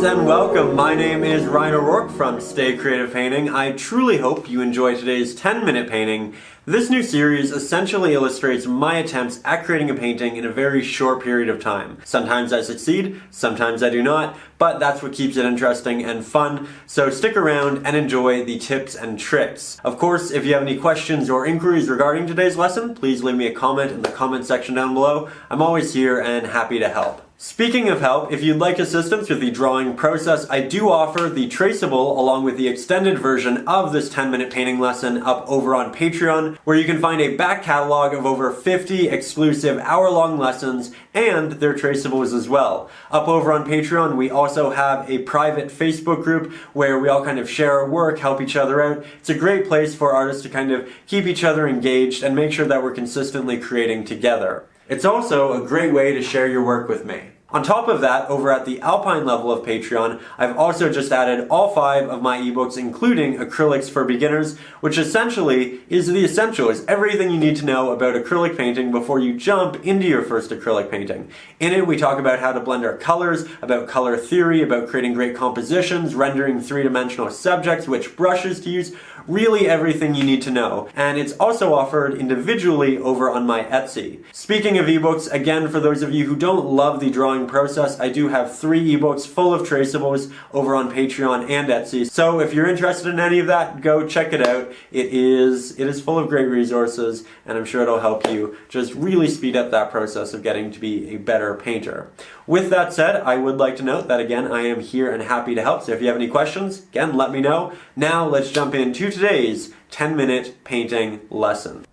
friends, and welcome. My name is Ryan O'Rourke from Stay Creative Painting. I truly hope you enjoy today's 10-minute painting. This new series essentially illustrates my attempts at creating a painting in a very short period of time. Sometimes I succeed, sometimes I do not, but that's what keeps it interesting and fun, so stick around and enjoy the tips and tricks. Of course, if you have any questions or inquiries regarding today's lesson, please leave me a comment in the comment section down below. I'm always here and happy to help. Speaking of help, if you'd like assistance with the drawing process, I do offer the traceable along with the extended version of this 10-minute painting lesson up over on Patreon, where you can find a back catalog of over 50 exclusive hour-long lessons and their traceables as well. Up over on Patreon, we also have a private Facebook group where we all kind of share our work, help each other out. It's a great place for artists to kind of keep each other engaged and make sure that we're consistently creating together. It's also a great way to share your work with me. On top of that, over at the Alpine level of Patreon, I've also just added all 5 of my ebooks, including Acrylics for Beginners, which essentially is the essentials, everything you need to know about acrylic painting before you jump into your first acrylic painting. In it, we talk about how to blend our colors, about color theory, about creating great compositions, rendering 3-dimensional subjects, which brushes to use, really everything you need to know. And it's also offered individually over on my Etsy. Speaking of ebooks, again, for those of you who don't love the drawing process, I do have 3 ebooks full of traceables over on Patreon and Etsy. So if you're interested in any of that, go check it out. It is full of great resources, and I'm sure it'll help you just really speed up that process of getting to be a better painter. With that said, I would like to note that again, I am here and happy to help. So if you have any questions, again, let me know. Now let's jump into today's 10-minute painting lesson.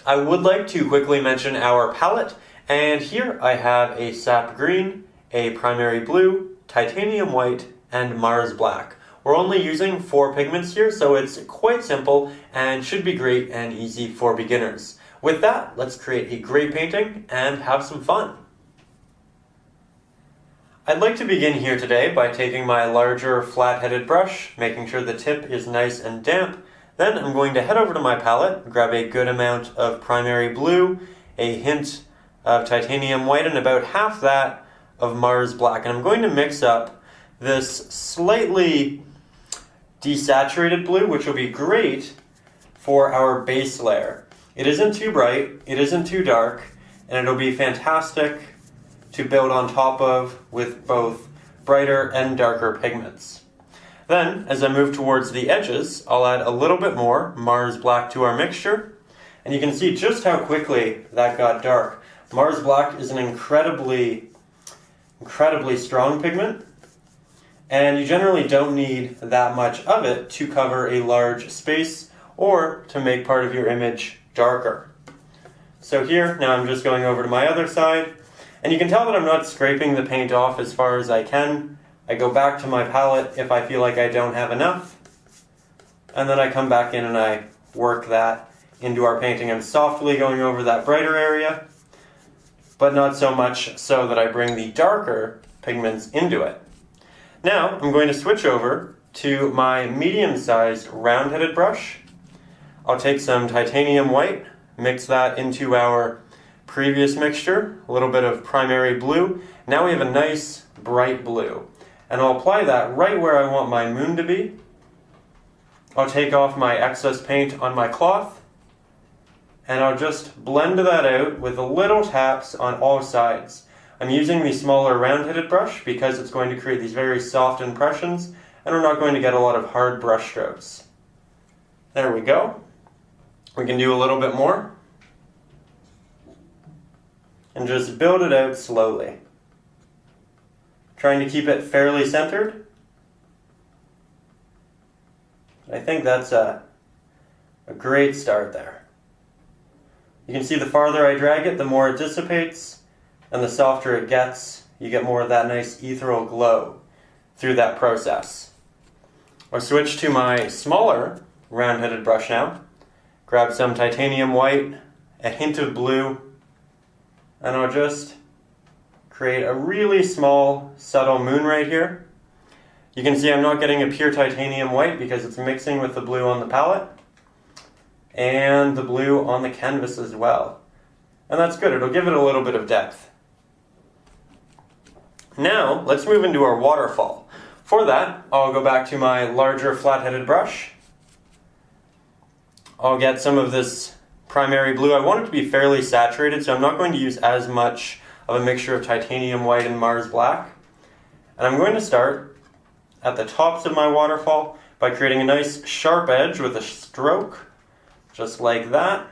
I would like to quickly mention our palette. And here I have a sap green, a primary blue, titanium white, and Mars black. We're only using 4 pigments here, so it's quite simple and should be great and easy for beginners. With that, let's create a great painting and have some fun. I'd like to begin here today by taking my larger flat-headed brush, making sure the tip is nice and damp. Then I'm going to head over to my palette, grab a good amount of primary blue, a hint of titanium white, and about half that of Mars black. And I'm going to mix up this slightly desaturated blue, which will be great for our base layer. It isn't too bright, it isn't too dark, and it'll be fantastic to build on top of with both brighter and darker pigments. Then, as I move towards the edges, I'll add a little bit more Mars black to our mixture, and you can see just how quickly that got dark. Mars black is an incredibly strong pigment, and you generally don't need that much of it to cover a large space or to make part of your image darker. So here, now I'm just going over to my other side, and you can tell that I'm not scraping the paint off as far as I can. I go back to my palette if I feel like I don't have enough, and then I come back in and I work that into our painting. I'm softly going over that brighter area, but not so much so that I bring the darker pigments into it. Now I'm going to switch over to my medium-sized round-headed brush. I'll take some titanium white, mix that into our previous mixture, a little bit of primary blue. Now we have a nice bright blue, and I'll apply that right where I want my moon to be. I'll take off my excess paint on my cloth, and I'll just blend that out with little taps on all sides. I'm using the smaller round-headed brush because it's going to create these very soft impressions, and we're not going to get a lot of hard brush strokes. There we go. We can do a little bit more, and just build it out slowly. Trying to keep it fairly centered. I think that's a great start there. You can see the farther I drag it, the more it dissipates, and the softer it gets. You get more of that nice ethereal glow through that process. I'll switch to my smaller round-headed brush now. Grab some titanium white, a hint of blue, and I'll just create a really small, subtle moon right here. You can see I'm not getting a pure titanium white because it's mixing with the blue on the palette and the blue on the canvas as well. And that's good, it'll give it a little bit of depth. Now, let's move into our waterfall. For that, I'll go back to my larger flat-headed brush. I'll get some of this primary blue. I want it to be fairly saturated, so I'm not going to use as much of a mixture of titanium white and Mars black. And I'm going to start at the tops of my waterfall by creating a nice sharp edge with a stroke, just like that.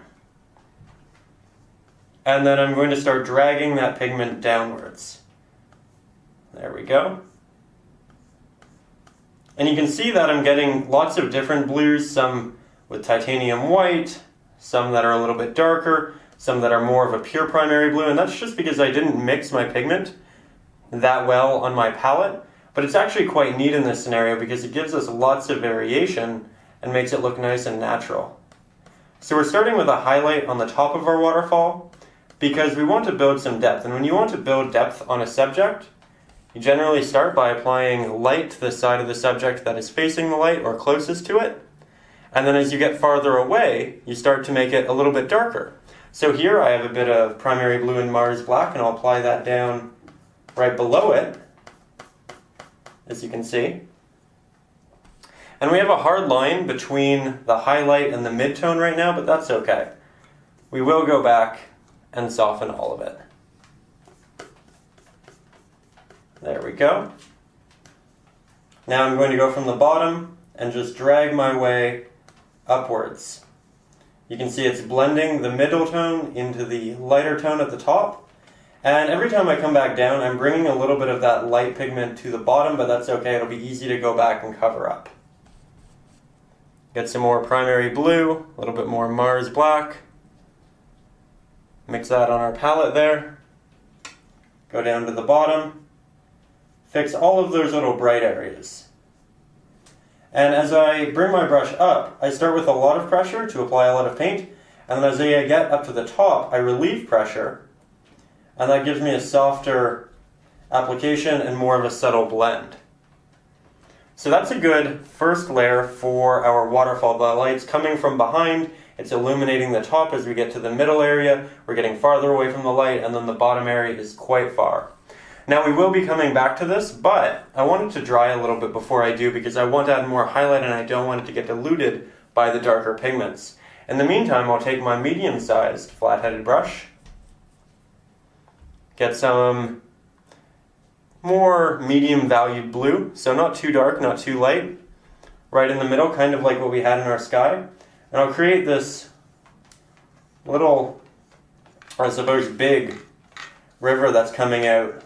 And then I'm going to start dragging that pigment downwards. There we go. And you can see that I'm getting lots of different blues, some with titanium white, some that are a little bit darker, some that are more of a pure primary blue, and that's just because I didn't mix my pigment that well on my palette. But it's actually quite neat in this scenario because it gives us lots of variation and makes it look nice and natural. So we're starting with a highlight on the top of our waterfall because we want to build some depth. And when you want to build depth on a subject, you generally start by applying light to the side of the subject that is facing the light or closest to it. And then as you get farther away, you start to make it a little bit darker. So here I have a bit of primary blue and Mars black, and I'll apply that down right below it, as you can see. And we have a hard line between the highlight and the midtone right now, but that's okay. We will go back and soften all of it. There we go. Now I'm going to go from the bottom and just drag my way upwards. You can see it's blending the middle tone into the lighter tone at the top. And every time I come back down, I'm bringing a little bit of that light pigment to the bottom, but that's okay. It'll be easy to go back and cover up. Get some more primary blue, a little bit more Mars black. Mix that on our palette there. Go down to the bottom. Fix all of those little bright areas. And as I bring my brush up, I start with a lot of pressure to apply a lot of paint, and then as I get up to the top, I relieve pressure, and that gives me a softer application and more of a subtle blend. So that's a good first layer for our waterfall. The light's coming from behind, it's illuminating the top as we get to the middle area, we're getting farther away from the light, and then the bottom area is quite far. Now we will be coming back to this, but I want it to dry a little bit before I do because I want to add more highlight and I don't want it to get diluted by the darker pigments. In the meantime, I'll take my medium-sized flat-headed brush, get some more medium-valued blue, so not too dark, not too light, right in the middle, kind of like what we had in our sky, and I'll create this little, or I suppose big, river that's coming out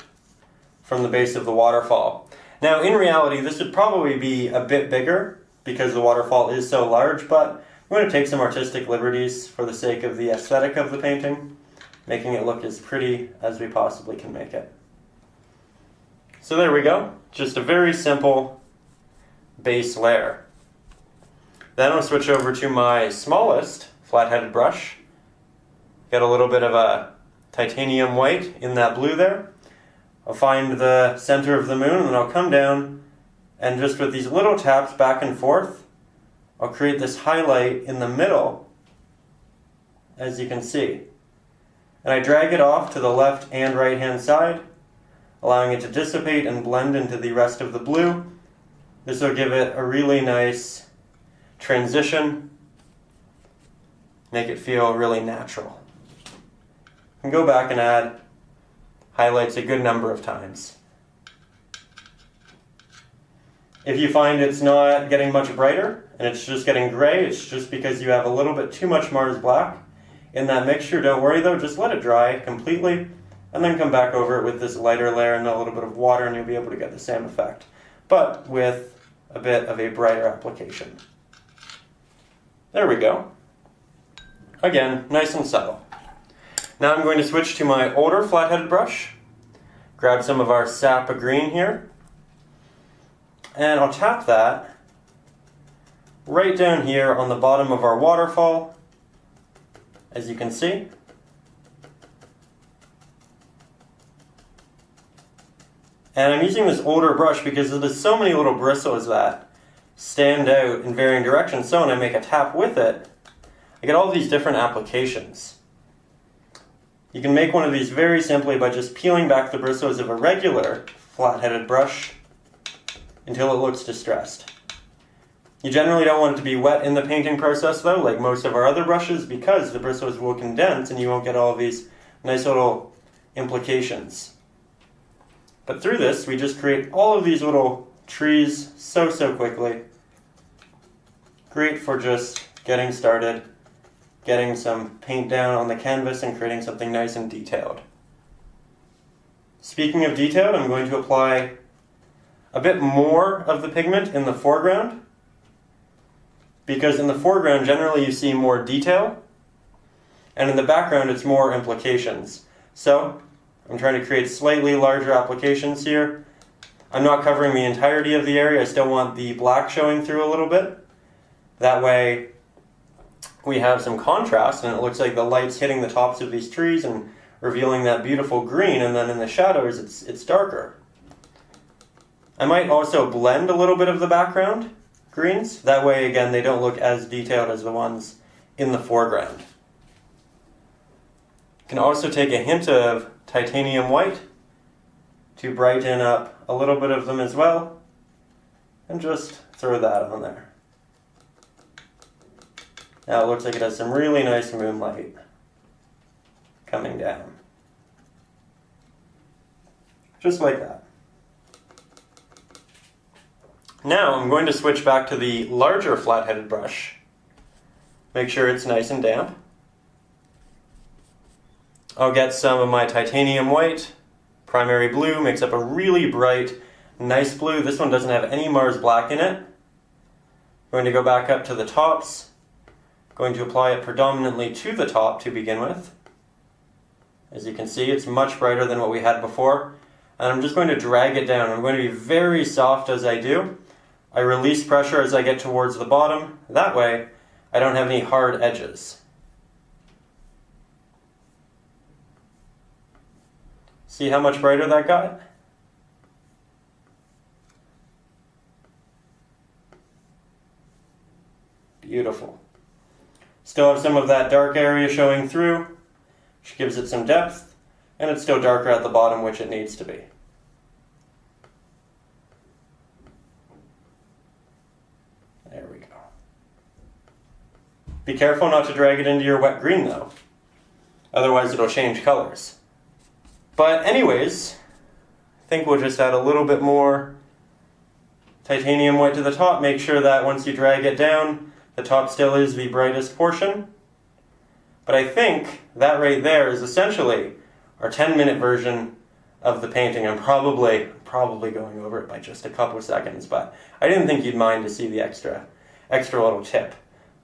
from the base of the waterfall. Now in reality this would probably be a bit bigger because the waterfall is so large, but I'm going to take some artistic liberties for the sake of the aesthetic of the painting, making it look as pretty as we possibly can make it. So there we go, just a very simple base layer. Then I'll switch over to my smallest flat-headed brush, get a little bit of a titanium white in that blue there. I'll find the center of the moon and then I'll come down and just with these little taps back and forth, I'll create this highlight in the middle, as you can see. And I drag it off to the left and right hand side, allowing it to dissipate and blend into the rest of the blue. This will give it a really nice transition, make it feel really natural. And go back and add highlights a good number of times. If you find it's not getting much brighter and it's just getting gray, it's just because you have a little bit too much Mars black in that mixture. Don't worry though, just let it dry completely and then come back over it with this lighter layer and a little bit of water and you'll be able to get the same effect, but with a bit of a brighter application. There we go. Again, nice and subtle. Now I'm going to switch to my older flat-headed brush, grab some of our Sapa green here, and I'll tap that right down here on the bottom of our waterfall, as you can see. And I'm using this older brush because there's so many little bristles that stand out in varying directions, so when I make a tap with it, I get all these different applications. You can make one of these very simply by just peeling back the bristles of a regular flat-headed brush until it looks distressed. You generally don't want it to be wet in the painting process though, like most of our other brushes, because the bristles will condense and you won't get all of these nice little implications. But through this, we just create all of these little trees so quickly. Great for just getting started, getting some paint down on the canvas and creating something nice and detailed. Speaking of detailed, I'm going to apply a bit more of the pigment in the foreground, because in the foreground generally you see more detail, and in the background it's more implications. So I'm trying to create slightly larger applications here. I'm not covering the entirety of the area, I still want the black showing through a little bit. That way we have some contrast and it looks like the light's hitting the tops of these trees and revealing that beautiful green, and then in the shadows it's darker. I might also blend a little bit of the background greens. That way, again, they don't look as detailed as the ones in the foreground. You can also take a hint of titanium white to brighten up a little bit of them as well, and just throw that on there. Now it looks like it has some really nice moonlight coming down. Just like that. Now I'm going to switch back to the larger flat-headed brush. Make sure it's nice and damp. I'll get some of my titanium white. Primary blue makes up a really bright, nice blue. This one doesn't have any Mars black in it. I'm going to go back up to the tops. Going to apply it predominantly to the top to begin with. As you can see, it's much brighter than what we had before. And I'm just going to drag it down. I'm going to be very soft as I do. I release pressure as I get towards the bottom. That way, I don't have any hard edges. See how much brighter that got? Beautiful. Still have some of that dark area showing through, which gives it some depth, and it's still darker at the bottom, which it needs to be. There we go. Be careful not to drag it into your wet green though, otherwise it'll change colors. But anyways, I think we'll just add a little bit more titanium white to the top. Make sure that once you drag it down, the top still is the brightest portion. But I think that right there is essentially our 10-minute version of the painting. I'm probably going over it by just a couple of seconds, but I didn't think you'd mind to see the extra little tip.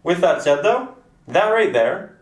With that said though, that right there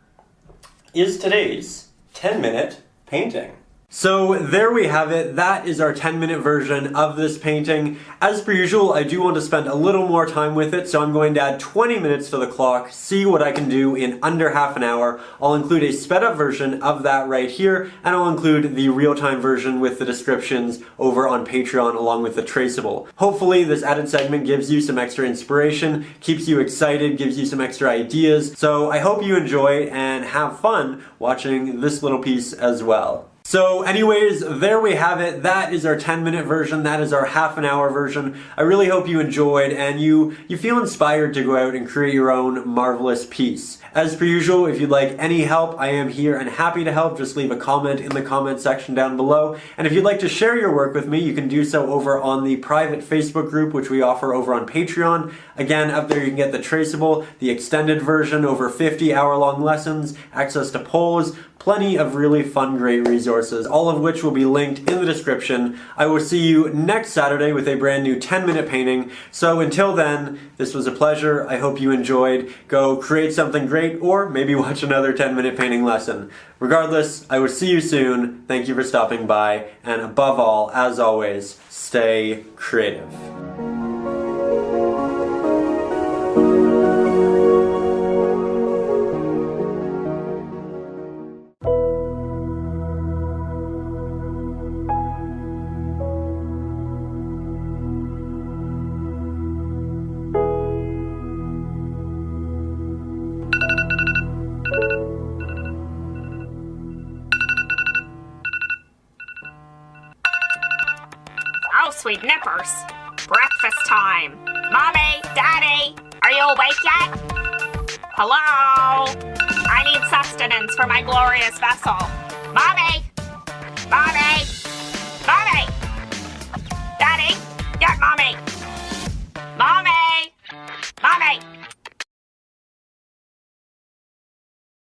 is today's 10-minute painting. So there we have it. That is our 10-minute version of this painting. As per usual, I do want to spend a little more time with it, so I'm going to add 20 minutes to the clock, see what I can do in under half an hour. I'll include a sped up version of that right here, and I'll include the real-time version with the descriptions over on Patreon along with the traceable. Hopefully this added segment gives you some extra inspiration, keeps you excited, gives you some extra ideas. So I hope you enjoy and have fun watching this little piece as well. So anyways, there we have it. That is our 10-minute version. That is our half an hour version. I really hope you enjoyed and you feel inspired to go out and create your own marvelous piece. As per usual, if you'd like any help, I am here and happy to help. Just leave a comment in the comment section down below. And if you'd like to share your work with me, you can do so over on the private Facebook group, which we offer over on Patreon. Again, up there you can get the traceable, the extended version, over 50 hour-long lessons, access to polls, plenty of really fun, great resources, all of which will be linked in the description. I will see you next Saturday with a brand new 10-minute painting. So until then, this was a pleasure. I hope you enjoyed. Go create something great or maybe watch another 10-minute painting lesson. Regardless, I will see you soon. Thank you for stopping by. And above all, as always, stay creative. sweet nippers. Breakfast time. Mommy, Daddy, are you awake yet? Hello? I need sustenance for my glorious vessel. Mommy!